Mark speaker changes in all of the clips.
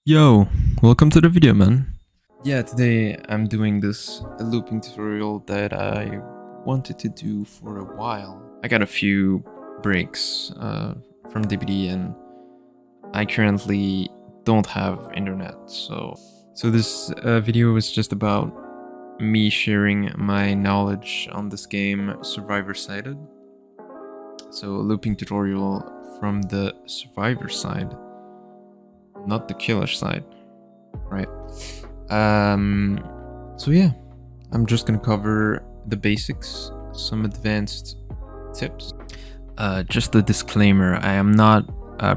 Speaker 1: Yo, welcome to the video, man. Yeah, today I'm doing this looping tutorial that I wanted to do for a while. I got a few breaks from DVD and I currently don't have internet, so this video is just about me sharing my knowledge on this game, Survivor Sided. So looping tutorial from the survivor side, not the killer side, right? So yeah, I'm just gonna cover the basics, some advanced tips. Just a disclaimer, I am not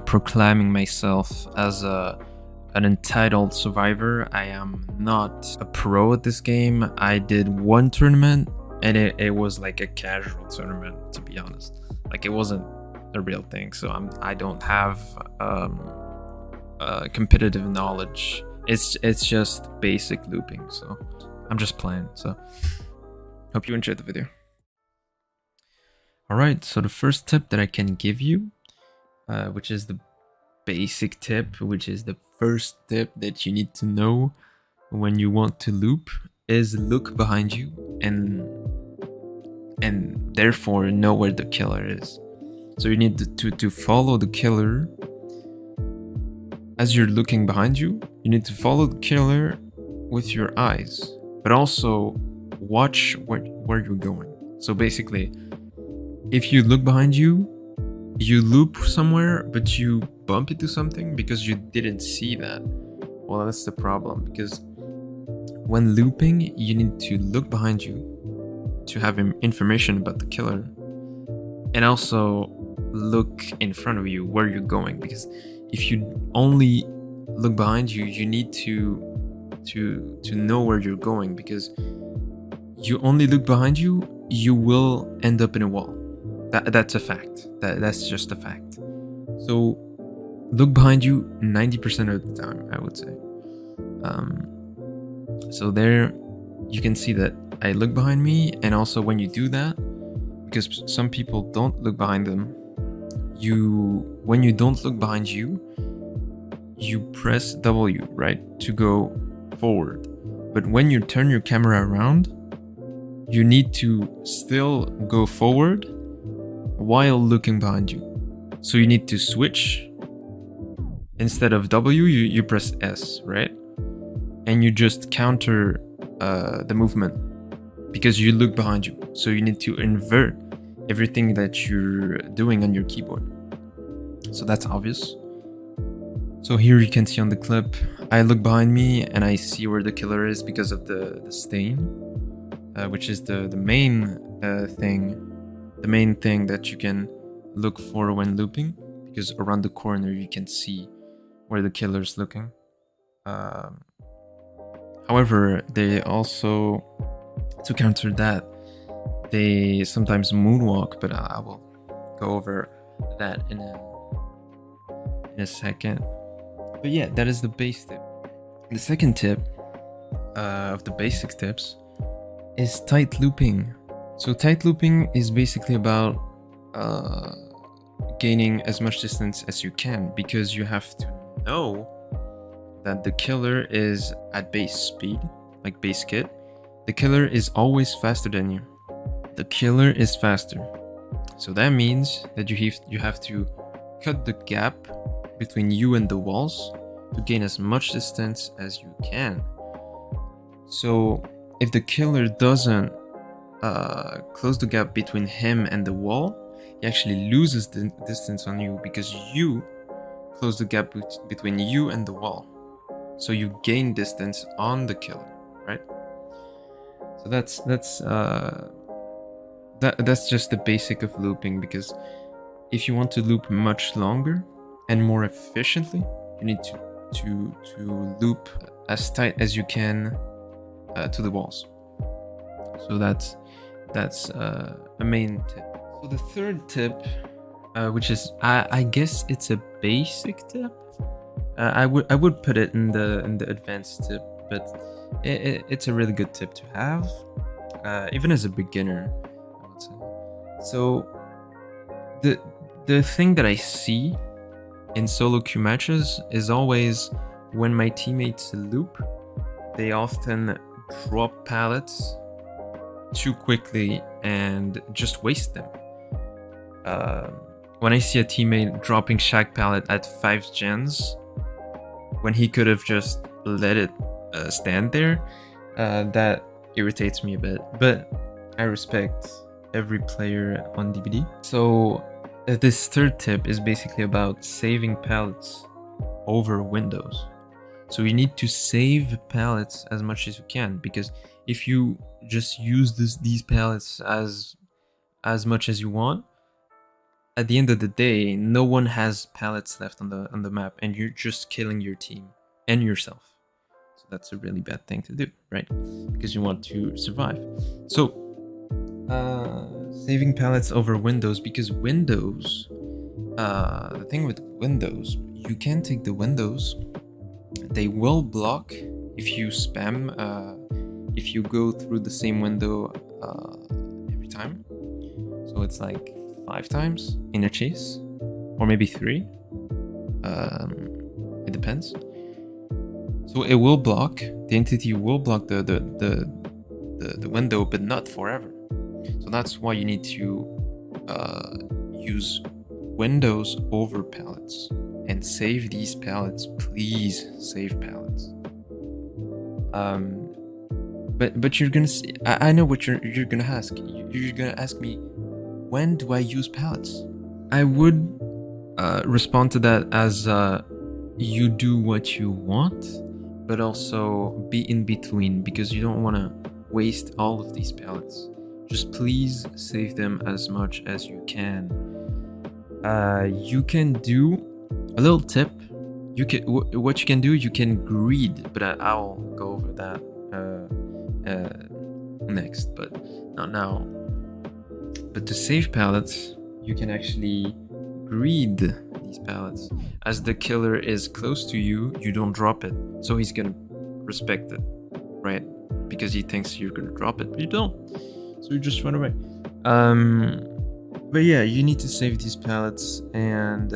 Speaker 1: proclaiming myself as an entitled survivor. I am not a pro at this game. I did one tournament and it was like a casual tournament, to be honest. Like, it wasn't a real thing, so I don't have competitive knowledge. It's just basic looping, so I'm just playing. So hope you enjoyed the video. Alright, so the first tip that I can give you, which is the basic tip, which is the first tip that you need to know when you want to loop, is look behind you and therefore know where the killer is. So you need to follow the killer. As you're looking behind you, you need to follow the killer with your eyes, but also watch where you're going. So basically, if you look behind you, you loop somewhere, but you bump into something because you didn't see that. Well, that's the problem, because when looping, you need to look behind you to have information about the killer, and also look in front of you where you're going, because if you only look behind you, you need to know where you're going, because you only look behind you, you will end up in a wall. That's a fact. That's just a fact. So look behind you 90% of the time, I would say. So there you can see that I look behind me, and also when you do that, because some people don't look behind them, when you don't look behind you, you press W, right, to go forward. But when you turn your camera around, you need to still go forward while looking behind you. So you need to switch. Instead of W, you press S, right? And you just counter the movement because you look behind you. So you need to invert everything that you're doing on your keyboard. So that's obvious. So here you can see on the clip, I look behind me and I see where the killer is because of the stain, which is the main thing that you can look for when looping, because around the corner you can see where the killer's looking. However, they also, to counter that, they sometimes moonwalk, but I will go over that in a second. But yeah, that is the base tip. The second tip of the basic tips is tight looping. So tight looping is basically about gaining as much distance as you can, because you have to know that the killer is at base speed, like biscuit. The killer is always faster than you. The killer is faster. So that means that you have to cut the gap between you and the walls to gain as much distance as you can. So if the killer doesn't close the gap between him and the wall, he actually loses the distance on you, because you close the gap between you and the wall. So you gain distance on the killer, right? So that's just the basic of looping, because if you want to loop much longer and more efficiently, you need to loop as tight as you can to the walls. So that's a main tip. So the third tip, which is I guess it's a basic tip. I would put it in the advanced tip, but it's a really good tip to have, even as a beginner, I would say. So the thing that I see in solo queue matches is always when my teammates loop, they often drop pallets too quickly and just waste them. When I see a teammate dropping Shack pallet at 5 gens, when he could have just let it stand there, that irritates me a bit. But I respect every player on DBD. So this third tip is basically about saving pallets over windows. So you need to save pallets as much as you can, because if you just use these pallets as much as you want, at the end of the day, no one has pallets left on the map, and you're just killing your team and yourself. So that's a really bad thing to do, right? Because you want to survive. So saving pallets over windows, because windows, the thing with windows, you can take the windows. They will block if you spam, if you go through the same window every time. So it's like 5 times in a chase, or maybe 3. It depends. So it will block, the entity will block the window, but not forever. So that's why you need to use windows over pallets. And save these pallets, please save pallets. But you're gonna see, I know what you're gonna ask. You're gonna ask me, when do I use pallets? I would respond to that as you do what you want, but also be in between, because you don't want to waste all of these pallets. Just please save them as much as you can. You can do a little tip. You can what you can do. You can greed, but I'll go over that next, but not now. But to save pallets, you can actually greed these pallets. As the killer is close to you, you don't drop it, so he's gonna respect it, right? Because he thinks you're gonna drop it, but you don't. So you just run away. But yeah, you need to save these pallets and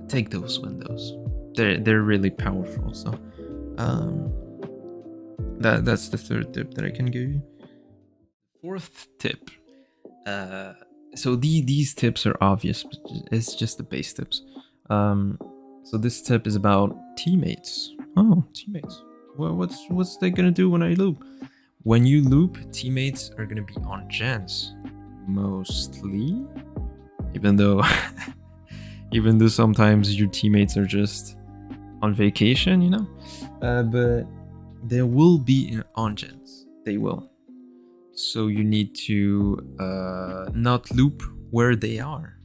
Speaker 1: take those windows. They're really powerful. So that's the third tip that I can give you. Fourth tip. So these tips are obvious, but it's just the base tips. So this tip is about teammates. Oh, teammates. Well, what's they gonna do when I loop? When you loop, teammates are gonna be on gens mostly, even though sometimes your teammates are just on vacation, you know. But there will be on gens. They will. So you need to not loop where they are.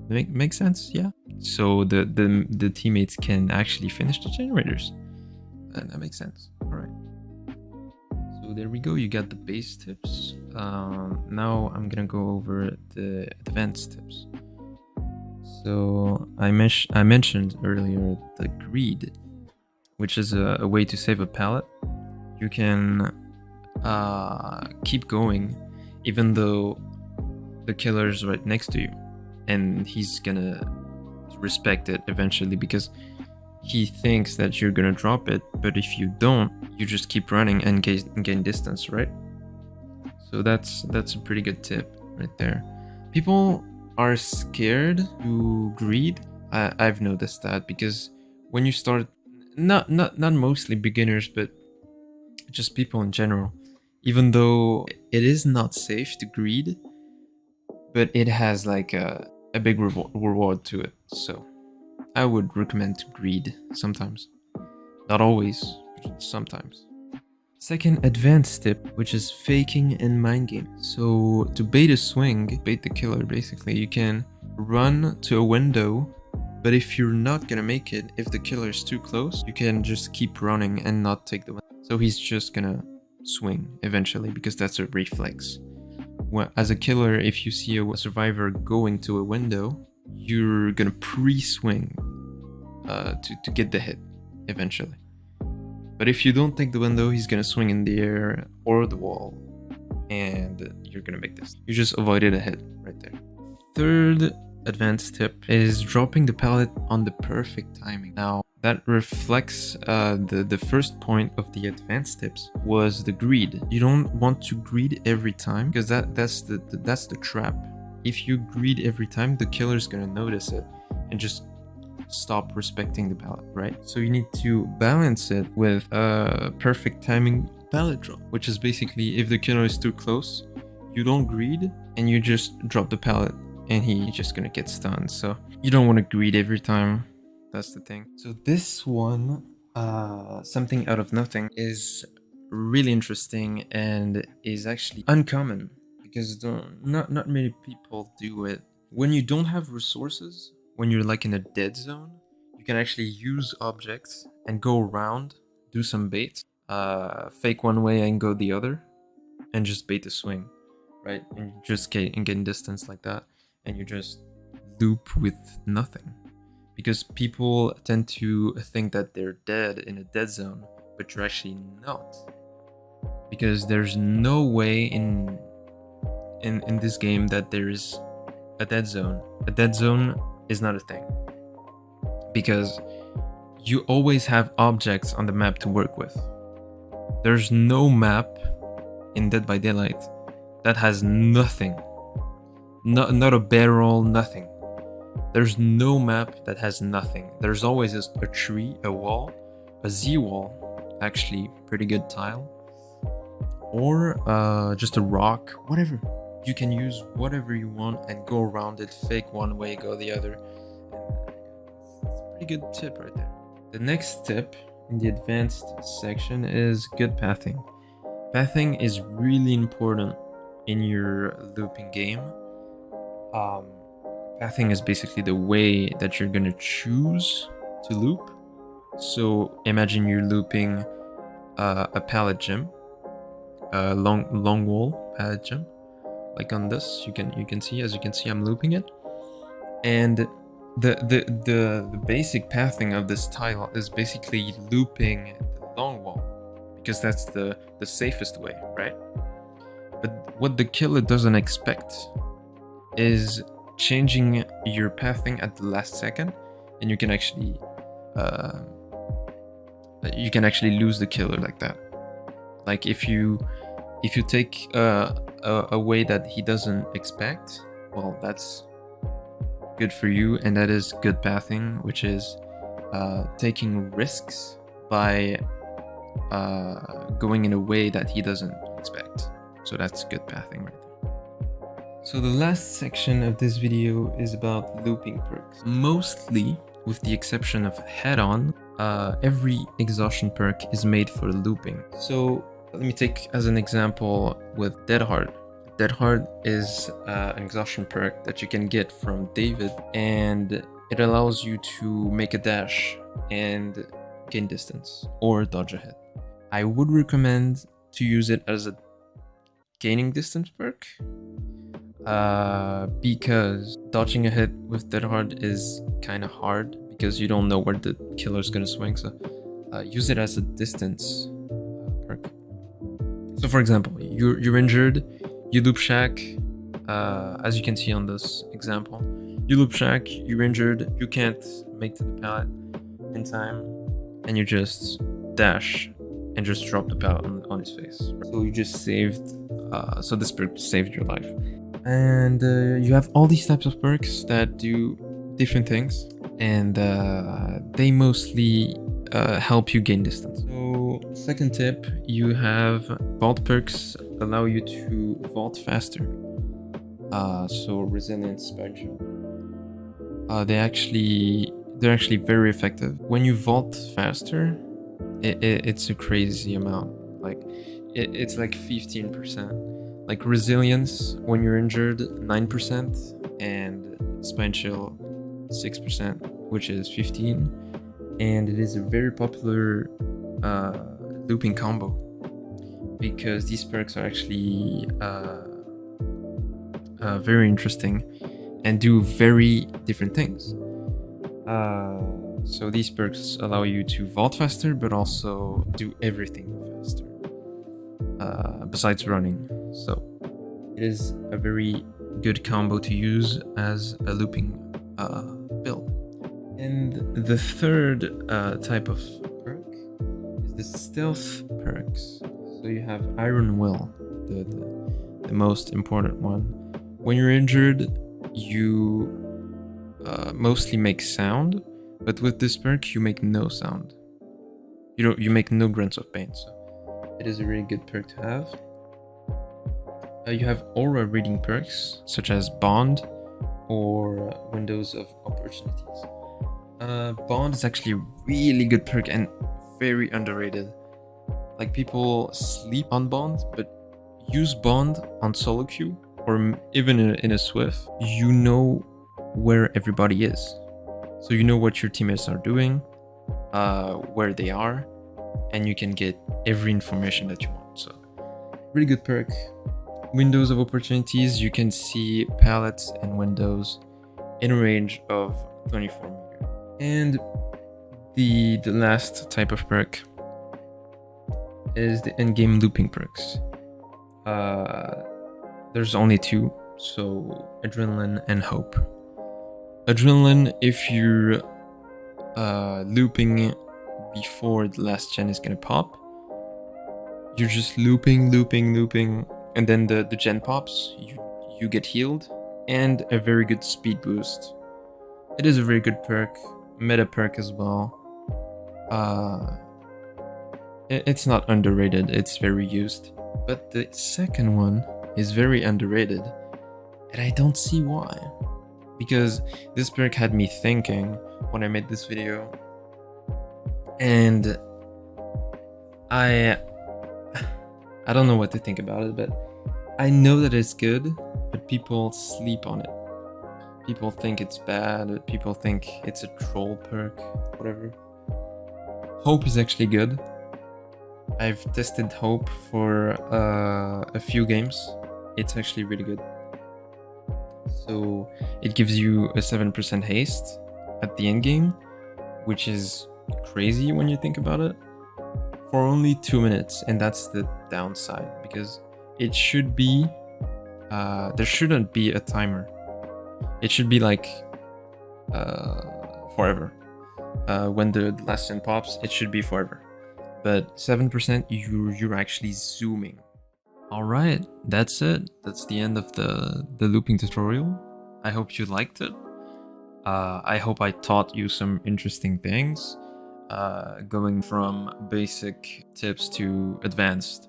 Speaker 1: Make sense? Yeah. So the teammates can actually finish the generators. That makes sense. All right. So there we go. You got the base tips. Now I'm gonna go over the advanced tips. So I mentioned earlier the greed, which is a way to save a pallet. You can keep going even though the killer's right next to you, and he's gonna respect it eventually because he thinks that you're gonna drop it. But if you don't, you just keep running and gain distance, right? So that's a pretty good tip right there. People are scared to greed. I've noticed that, because when you start, not mostly beginners, but just people in general, even though it is not safe to greed, but it has like a big reward to it. So I would recommend to greed sometimes. Not always, but sometimes. Second advanced tip, which is faking and mind game. So to bait a swing, bait the killer basically, you can run to a window, but if you're not gonna make it, if the killer is too close, you can just keep running and not take the window. So he's just gonna swing eventually, because that's a reflex. Well, as a killer, if you see a survivor going to a window, you're gonna pre-swing to get the hit eventually. But if you don't take the window, he's gonna swing in the air or the wall, and you're gonna make this. You just avoided a hit right there. Third advanced tip is dropping the pallet on the perfect timing. Now, that reflects the first point of the advanced tips was the greed. You don't want to greed every time, because that's the trap. If you greed every time, the killer's gonna notice it and just stop respecting the pallet, right? So you need to balance it with a perfect timing pallet drop, which is basically if the killer is too close, you don't greed and you just drop the pallet and he's just gonna get stunned. So you don't want to greed every time. That's the thing. So this one, something out of nothing, is really interesting and is actually uncommon because not many people do it. When you don't have resources, when you're like in a dead zone, you can actually use objects and go around, do some baits, fake one way and go the other, and just bait the swing, right? And you just gain distance like that, and you just loop with nothing. Because people tend to think that they're dead in a dead zone, but you're actually not. Because there's no way in this game that there's a dead zone. A dead zone is not a thing. Because you always have objects on the map to work with. There's no map in Dead by Daylight that has nothing. Not a barrel, nothing. There's no map that has nothing. There's always a tree, a wall, a Z-wall, actually pretty good tile, or just a rock, whatever. You can use whatever you want and go around it, fake one way, go the other. It's a pretty good tip right there. The next tip in the advanced section is good pathing. Pathing is really important in your looping game. Pathing is basically the way that you're gonna choose to loop. So imagine you're looping a pallet gem, a long wall pallet gem, like on this. You can see, as you can see, I'm looping it, and the basic pathing of this tile is basically looping the long wall, because that's the safest way, right? But what the killer doesn't expect is changing your pathing at the last second, and you can actually lose the killer like that. Like if you take a way that he doesn't expect, well, that's good for you, and that is good pathing, which is taking risks by going in a way that he doesn't expect. So that's good pathing right there. So the last section of this video is about looping perks. Mostly, with the exception of head-on, every exhaustion perk is made for looping. So let me take as an example with Dead Hard. Dead Hard is an exhaustion perk that you can get from David, and it allows you to make a dash and gain distance or dodge ahead. I would recommend to use it as a gaining distance perk, because dodging a hit with Dead Hard is kind of hard because you don't know where the killer's gonna swing. So use it as a distance perk. So for example, you're injured, you loop shack, as you can see on this example. You loop shack, you're injured, you can't make to the pallet in time, and you just dash and just drop the pallet on his face. So you just saved, so this perk saved your life. And you have all these types of perks that do different things, and they mostly help you gain distance. So second tip, you have vault perks allow you to vault faster. So resilience, spiritual. They're actually very effective. When you vault faster, it's a crazy amount. Like it's like 15%. Like resilience when you're injured, 9%, and spine chill 6%, which is 15. And it is a very popular looping combo because these perks are actually very interesting and do very different things. So these perks allow you to vault faster, but also do everything faster, besides running. So it is a very good combo to use as a looping build. And the third type of perk is the stealth perks. So you have Iron Will, the most important one. When you're injured, you mostly make sound, but with this perk you make no sound. You make no grunts of pain, so it is a really good perk to have. You have aura reading perks such as Bond or Windows of Opportunities. Bond is actually a really good perk and very underrated. Like, people sleep on Bond, but use Bond on solo queue or even in a Swift. You know where everybody is, so you know what your teammates are doing, where they are, and you can get every information that you want. So really good perk. Windows of Opportunities, you can see pallets and windows in a range of 24 meters. And the last type of perk is the endgame looping perks. There's only two, so Adrenaline and Hope. Adrenaline, if you're looping before the last gen is gonna pop, you're just looping, and then the gen pops, you get healed, and a very good speed boost. It is a very good perk, meta perk as well. It's not underrated, it's very used. But the second one is very underrated, and I don't see why. Because this perk had me thinking when I made this video, and I don't know what to think about it, but I know that it's good, but people sleep on it. People think it's bad, people think it's a troll perk, whatever. Hope is actually good. I've tested Hope for a few games. It's actually really good. So it gives you a 7% haste at the end game, which is crazy when you think about it, for only 2 minutes, and that's the downside, because it should be there shouldn't be a timer. It should be like forever. When the last gen pops, it should be forever. But 7%, you're actually zooming. Alright, that's it. That's the end of the looping tutorial. I hope you liked it. I hope I taught you some interesting things, going from basic tips to advanced.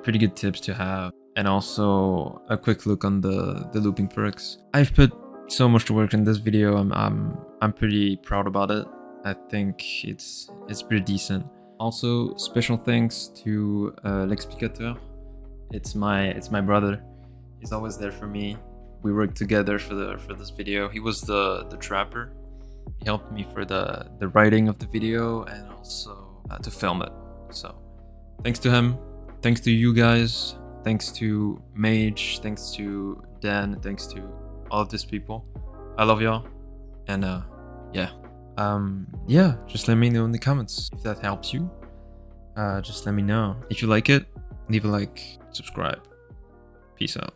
Speaker 1: Pretty good tips to have, and also a quick look on the looping perks. I've put so much work in this video. I'm pretty proud about it. I think it's pretty decent. Also, special thanks to l'explicateur. It's my brother. He's always there for me. We worked together for this video. He was the trapper. He helped me for the writing of the video and also to film it. So thanks to him. Thanks to you guys. Thanks to Mage. Thanks to Dan. Thanks to all of these people. I love y'all. And yeah, just let me know in the comments if that helps you. Just let me know. If you like it, leave a like, subscribe. Peace out.